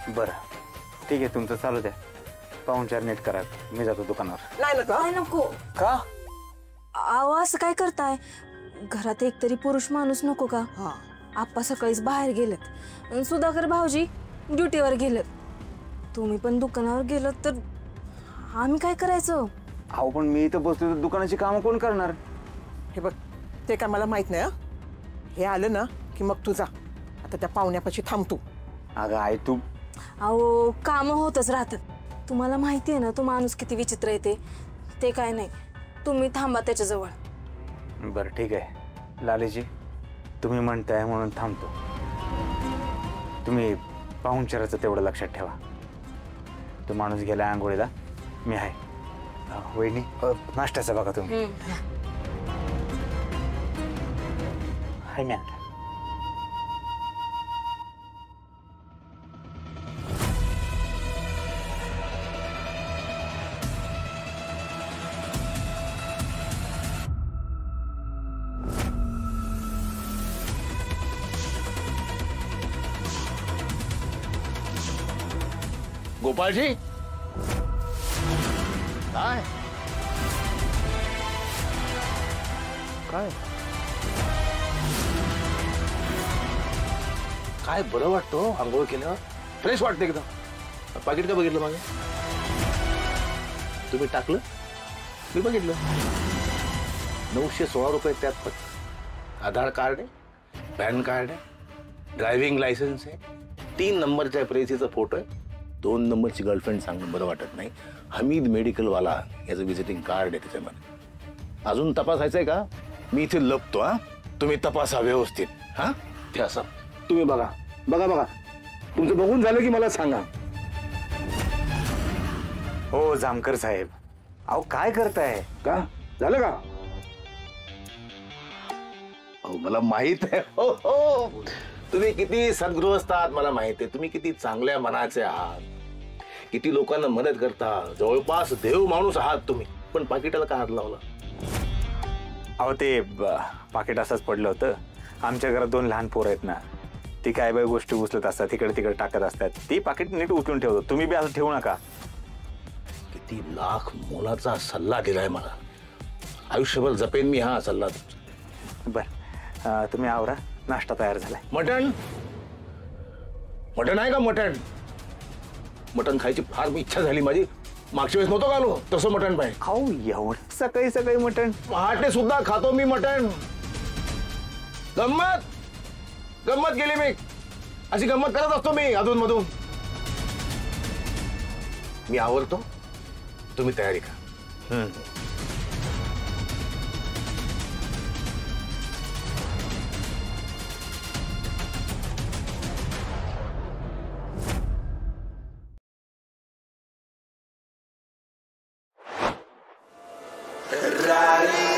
बरं ठीक आहे, तुमचं चालू द्या. पाहुणचार नीट करा, मी जातो दुकानावर. नाही नको. का? अहो असं काय करताय? घरात एकतरी पुरुष माणूस नको का? आप्पा सकाळीच बाहेर गेलेत, सुधाकर भाऊजी ड्युटीवर गेलेत. तुम्ही पण दुकानावर गेलात तर आम्ही काय करायचं? अहो पण मी इथं बसलो तर दुकानाची कामं कोण करणार? हे बघ, ते काय मला माहित नाही. हे आलं ना की मग तू जा. आता त्या पाहुण्यापाशी थांबतो. अगं आई तू. अहो कामं होतच राहतात. तुम्हाला माहिती आहे ना तो माणूस किती विचित्र येते. ते काय नाही, तुम्ही थांबा त्याच्याजवळ. बरं ठीक आहे लालीजी, तुम्ही म्हणताय म्हणून थांबतो. तुम्ही पाहुणचाराचं तेवढं लक्षात ठेवा. तो माणूस गेला आंघोळीला, मी आहे. वहिनी नाश्त्याचं बघा तुम्ही. हाय मॅम. गोपाळजी काय काय काय बरं वाटतं आंघोळ केल्यावर, फ्रेश वाटतं एकदम. पाकिट का बघितलं मागे? तुम्ही टाकलं, मी बघितलं. 916 रुपये त्यात फक्त. आधार कार्ड आहे, पॅन कार्ड आहे, ड्रायव्हिंग लायसन्स आहे, 3 नंबरच्या प्रेसीचा फोटो आहे, 2 नंबरची गर्लफ्रेंड सांगून बरं वाटत नाही. हमीद मेडिकलवाला याचं व्हिजिटिंग कार्ड आहे त्याच्यामध्ये. अजून तपासायचंय का? मी इथे लपतो. तुम्ही तपासा व्यवस्थित. ते असं तुम्ही बघा बघा बघा. तुमचं बघून झालं की मला सांगा. हो जामकर साहेब, अहो काय करताय? का झालं का? हो मला माहित आहे. हो हो, तुम्ही किती सद्गृहस्थ आहात मला माहित आहे. तुम्ही किती चांगल्या मनाचे आहात, किती लोकांना मदत करता, जवळपास देव माणूस आहात तुम्ही. पण पाकिटाला का हात लावला? अहो ते पाकिट असंच पडलं होतं. आमच्या घरात 2 लहान पोरं आहेत ना, ती काय बाय गोष्टी उचलत असतात, तिकडे तिकडे टाकत असतात. ती पाकिट नीट उचलून ठेवतो. तुम्ही बी असं ठेवू नका. किती लाख मोलाचा सल्ला दिलाय मला. आयुष्यभर जपेन मी हा सल्ला. बर तुम्ही आवरा, नाश्ता तयार झालाय. मटण मटण आहे का? मटण मटण खायची फार इच्छा झाली माझी. मागच्या वेळेस नव्हतं आलो तसं मटण पाहिजे. अहो एवढं सकाळी सकाळी मटण? पहाटे सुद्धा खातो मी मटण. गंमत गंमत केली मी. अशी गंमत करत असतो मी अधून मधून. मी आवरतो, तुम्ही तयारी करा. Rari